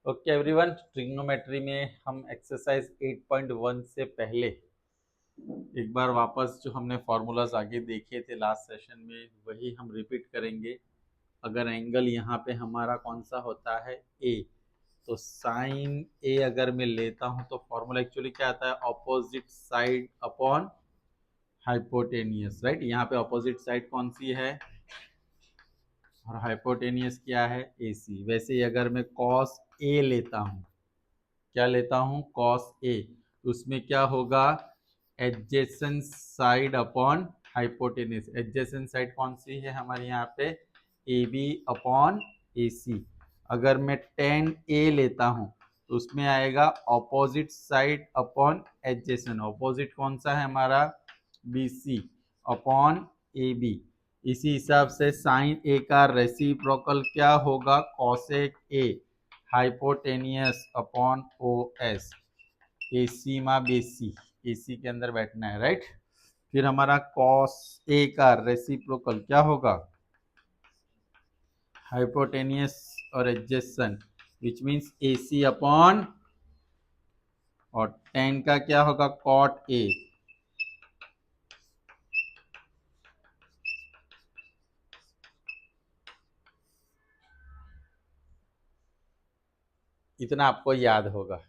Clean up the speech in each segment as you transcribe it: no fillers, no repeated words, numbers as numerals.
Okay everyone, trigonometry में हम exercise 8.1 से पहले एक बार वापस जो हमने फॉर्मूलाज आगे देखे थे लास्ट सेशन में वही हम रिपीट करेंगे। अगर एंगल यहाँ पे हमारा कौन सा होता है, ए, तो साइन ए अगर मैं लेता हूँ तो फॉर्मूला एक्चुअली क्या आता है, opposite side upon hypotenuse, right. यहाँ पे ऑपोजिट साइड कौन सी है और हाइपोटेनियस क्या है, ए सी। वैसे ही अगर मैं कॉस ए लेता हूँ, क्या लेता हूँ, कॉस ए, उसमें क्या होगा, adjacent side upon hypotenuse. Adjacent side कौन सी है हमारे यहाँ पे, ए बी अपॉन ए सी। अगर मैं टेन ए लेता हूँ तो उसमें आएगा opposite side upon adjacent. Opposite कौन सा है हमारा, B C upon A B. इसी हिसाब से साइन ए का रेसिप्रोकल क्या होगा, cosec A hypotenuse upon O S. A C मा बेसी, ए सी के अंदर बैठना है, राइट। फिर हमारा कॉस ए का रेसिप्रोकल क्या होगा, हाइपोटेनियस और adjacent, which means A C upon, और टेन का क्या होगा, कॉट ए। इतना आपको याद होगा।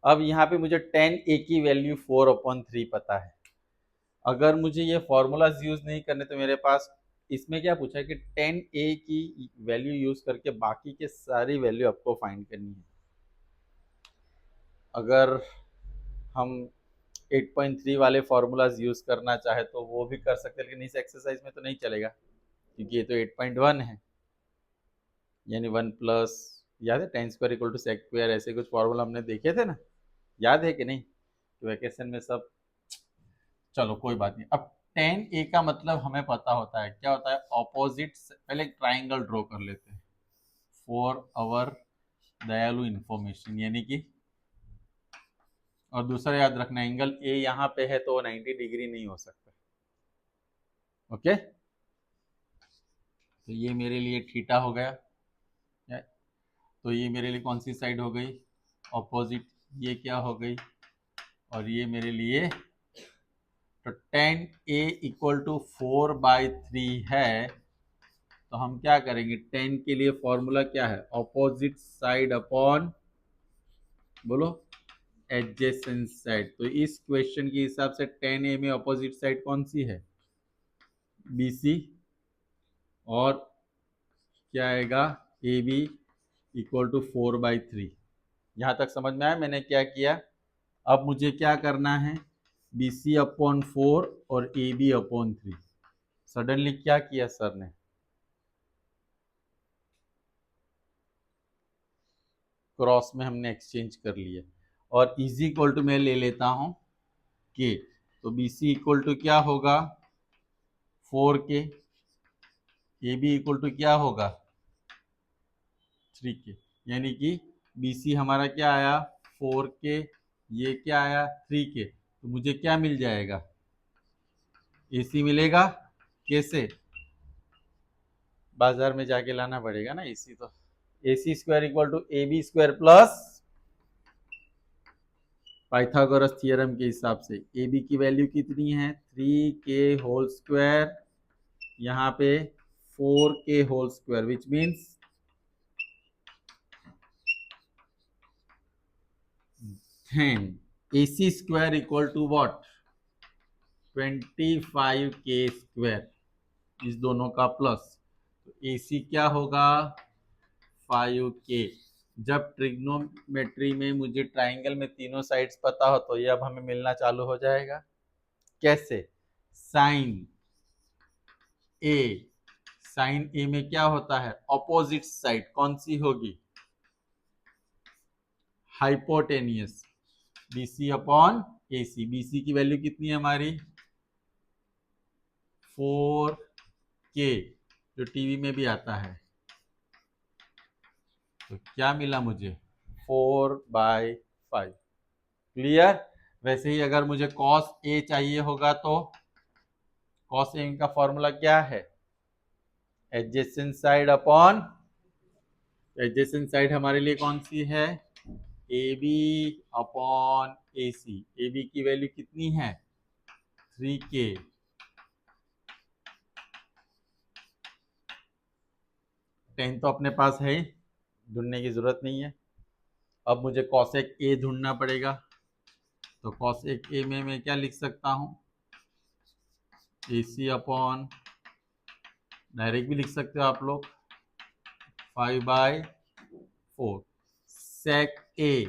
अब यहाँ पे मुझे टेन ए की वैल्यू 4/3 पता है। अगर मुझे ये फॉर्मूलाज यूज नहीं करने तो मेरे पास इसमें क्या पूछा है कि टेन ए की वैल्यू यूज करके बाकी के सारी वैल्यू आपको फाइंड करनी है। अगर हम 8.3 वाले फॉर्मूलाज यूज करना चाहे तो वो भी कर सकते हैं, लेकिन इस एक्सरसाइज में तो नहीं चलेगा क्योंकि ये तो 8.1 है। यानी 1 प्लस, याद है, tan square equal to sec square, ऐसे कुछ फॉर्मूला हमने देखे थे ना, याद है कि नहीं, तो वैकेशन में सब। चलो कोई बात नहीं। अब टेन ए का मतलब हमें पता होता है, क्या होता है, ऑपोजिट। पहले एक ट्राइंगल ड्रॉ कर लेते हैं फॉर आवर दयालु इंफॉर्मेशन, यानी कि, और दूसरा याद रखना, एंगल ए यहाँ पे है तो 90 डिग्री नहीं हो सकता। ओके, तो ये मेरे लिए थीटा हो गया। तो ये मेरे लिए कौन सी साइड हो गई, ऑपोजिट। ये क्या हो गई, और ये मेरे लिए, तो टेन ए इक्वल टू 4/3 है। तो हम क्या करेंगे, टेन के लिए फॉर्मूला क्या है, ऑपोजिट साइड अपॉन, बोलो, एडजेसेंट साइड। तो इस क्वेश्चन के हिसाब से टेन ए में ऑपोजिट साइड कौन सी है, बी सी। और क्या आएगा, ए बी इक्वल टू 4/3। यहाँ तक समझ में आया मैंने क्या किया। अब मुझे क्या करना है, बी सी अपॉन 4 और ए बी अपॉन 3। सडनली क्या किया सर ने, क्रॉस में हमने एक्सचेंज कर लिया, और इज इक्वल टू मैं ले लेता हूं के। तो बी सी इक्वल टू क्या होगा, 4 के। ए बी इक्वल टू क्या होगा, 3 के। यानी कि बी सी हमारा क्या आया, 4 के, ये क्या आया, 3 के। तो मुझे क्या मिल जाएगा, ए सी मिलेगा। कैसे, बाजार में जाके लाना पड़ेगा ना ए सी। तो A C square equal to A B square plus, Pythagoras theorem के हिसाब से ए बी की वैल्यू कितनी है, 3 के होल स्क्वायर, यहाँ पे 4 के whole square, which means 10। A C square equal to what, 25 के स्क्वायर, इस दोनों का प्लस। तो ए सी क्या होगा, 5 के। जब ट्रिग्नोमेट्री में मुझे ट्राइंगल में तीनों साइड्स पता हो तो ये अब हमें मिलना चालू हो जाएगा। कैसे, साइन ए, साइन ए में क्या होता है, ऑपोजिट साइड कौन सी होगी, hypotenuse, B C upon A C. B C की वैल्यू कितनी है हमारी, 4 के, जो टीवी में भी आता है। तो क्या मिला मुझे, 4/5। क्लियर। वैसे ही अगर मुझे कॉस ए चाहिए होगा तो कॉस ए का फॉर्मूला क्या है, adjacent side upon adjacent side हमारे लिए कौन सी है? A B upon A C. A B की वैल्यू कितनी है? 3k। 10 तो अपने पास है ही, ढूंढने की जरूरत नहीं है। अब मुझे कॉसेक ए ढूंढना पड़ेगा। तो कॉसेक ए में मैं क्या लिख सकता हूं? ए सी अपॉन, डायरेक्ट भी लिख सकते हो आप लोग, 5/4। सेक ए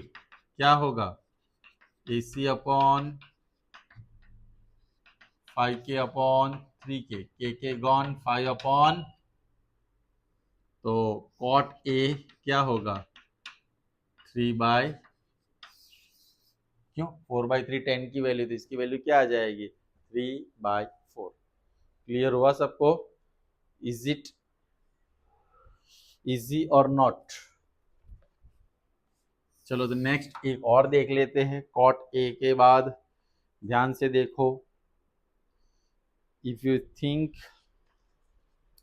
क्या होगा? ए C upon 5k upon 3k, के गॉन, 5 अपॉन, तो कॉट ए क्या होगा? 3/, क्यों 4/3? 10 की वैल्यू, तो इसकी वैल्यू क्या आ जाएगी? 3/4। क्लियर हुआ सबको? इज इट इजी और नॉट? चलो तो नेक्स्ट एक और देख लेते हैं। कॉट ए के बाद ध्यान से देखो, इफ यू थिंक,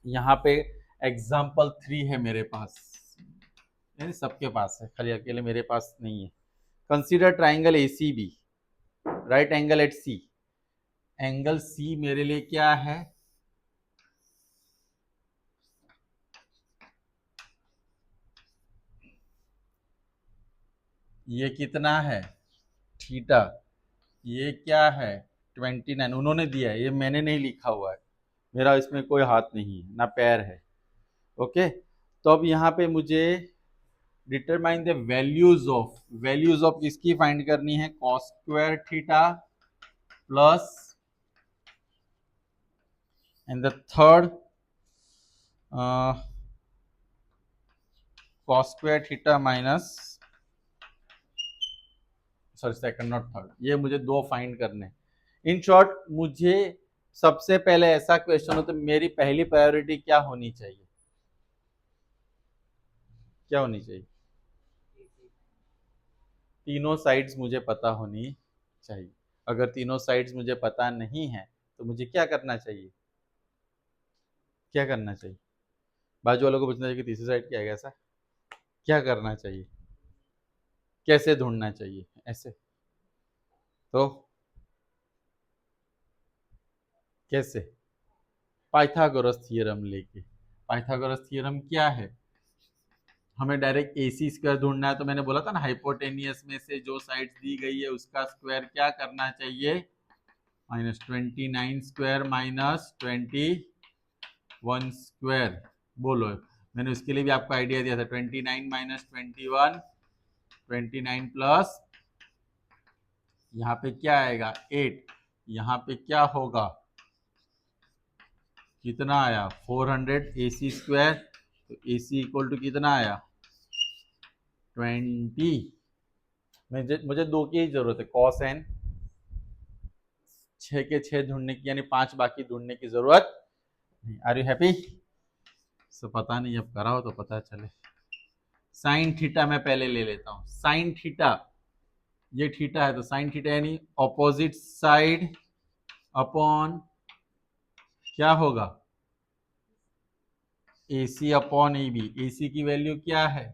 यहाँ पे एग्जाम्पल 3 है मेरे पास, यानी सबके पास है, खाली अकेले मेरे पास नहीं है। Consider triangle A C B, right angle at C. Angle C मेरे लिए क्या है? ये कितना है? थीटा। ये क्या है? 29। उन्होंने दिया है, ये मैंने नहीं लिखा हुआ है, मेरा इसमें कोई हाथ नहीं है ना पैर है। ओके, तो अब यहाँ पे मुझे डिटरमाइन द वैल्यूज ऑफ किसकी फाइंड करनी है? Cos square theta plus, and the third cos square theta minus, sorry second not third, ये मुझे दो फाइंड करने। इन शॉर्ट, मुझे सबसे पहले ऐसा क्वेश्चन हो तो मेरी पहली प्रायोरिटी क्या होनी चाहिए? क्या होनी चाहिए? तीनों साइड्स मुझे पता होनी चाहिए। अगर तीनों साइड्स मुझे पता नहीं है तो मुझे क्या करना चाहिए? क्या करना चाहिए? बाजू वालों को पूछना चाहिए कि तीसरी साइड क्या है, ऐसा क्या करना चाहिए? कैसे ढूंढना चाहिए? ऐसे तो कैसे? पाइथागोरस थ्योरम लेके। पाइथागोरस थ्योरम क्या है? हमें डायरेक्ट ए सी स्क्वायर ढूंढना है, तो मैंने बोला था ना, हाइपोटेनियस में से जो साइड दी गई है उसका स्क्वायर क्या करना चाहिए? -29 स्क्वायर माइनस 21 स्क्वायर। बोलो, मैंने उसके लिए भी आपको आइडिया दिया था। 29 माइनस 21, 29 प्लस, यहाँ पे क्या आएगा? 8। यहाँ पे क्या होगा? कितना आया? 400 ए सी स्क्वायर। तो ए सी इक्वल टू कितना आया? 20। मुझे दो की ही जरूरत है, कॉस एन। 6 के 6 ढूंढने की, यानी 5 बाकी ढूंढने की जरूरत नहीं। Are you happy? सो पता नहीं, अब करा हो तो पता चले। साइन थीटा मैं पहले ले लेता हूं। साइन थीटा, ये थीटा है तो साइन थीटा यानी ऑपोजिट साइड अपॉन क्या होगा? ए सी अपॉन ए बी। ए सी की वैल्यू क्या है?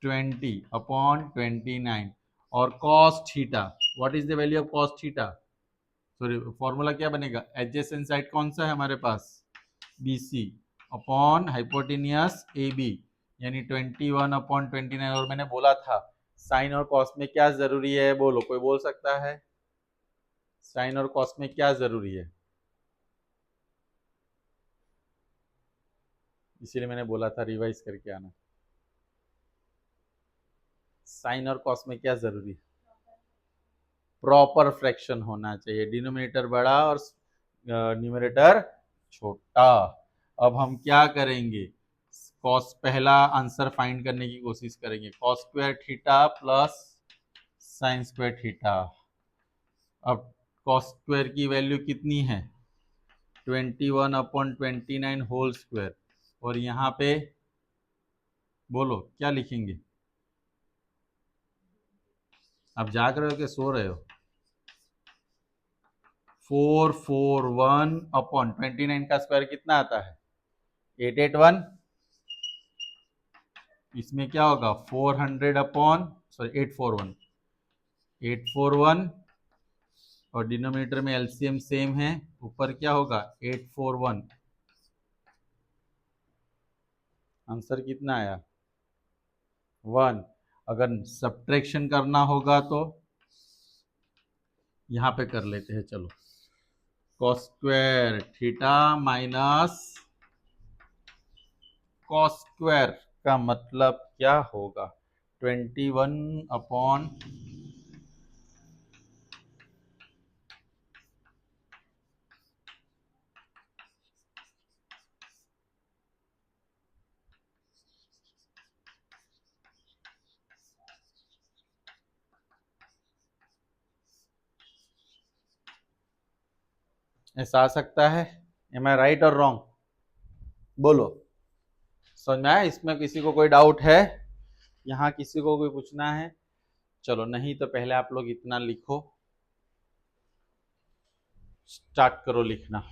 20 अपॉन 29। और cos theta, what is the value of cos theta? Sorry, formula क्या बनेगा? एडजेसेंट साइड कौन सा है हमारे पास? B C upon hypotenuse A B, यानी 21 अपॉन 29। और मैंने बोला था साइन और कॉस में क्या जरूरी है? बोलो, कोई बोल सकता है? साइन और कॉस में क्या जरूरी है? इसीलिए मैंने बोला था रिवाइज करके आना। साइन और कॉस में क्या जरूरी है? प्रॉपर फ्रैक्शन होना चाहिए, डिनोमिनेटर बड़ा और न्यूमरेटर छोटा। अब हम क्या करेंगे? कॉस, पहला आंसर फाइंड करने की कोशिश करेंगे। Cos square theta plus sine square theta. अब कॉस स्क्वायर की वैल्यू कितनी है? 21 अपॉन 29 होल स्क्वायर। और यहाँ पे बोलो क्या लिखेंगे? आप जाग रहे हो कि सो रहे हो? 441 अपॉन 29 का स्क्वायर कितना आता है? 881। इसमें क्या होगा 400 अपॉन सॉरी 841 और डिनोमिनेटर में एलसीएम सेम है, ऊपर क्या होगा 841। आंसर कितना आया 1। अगर सब्ट्रैक्शन करना होगा तो यहां पे कर लेते हैं, चलो cos square theta minus cos square का मतलब क्या होगा 21 अपॉन ऐसा आ सकता है। एम आई राइट और रॉन्ग बोलो, समझ में आया? इसमें किसी को कोई डाउट है? यहाँ किसी को कोई पूछना है? चलो नहीं तो पहले आप लोग इतना लिखो, स्टार्ट करो लिखना।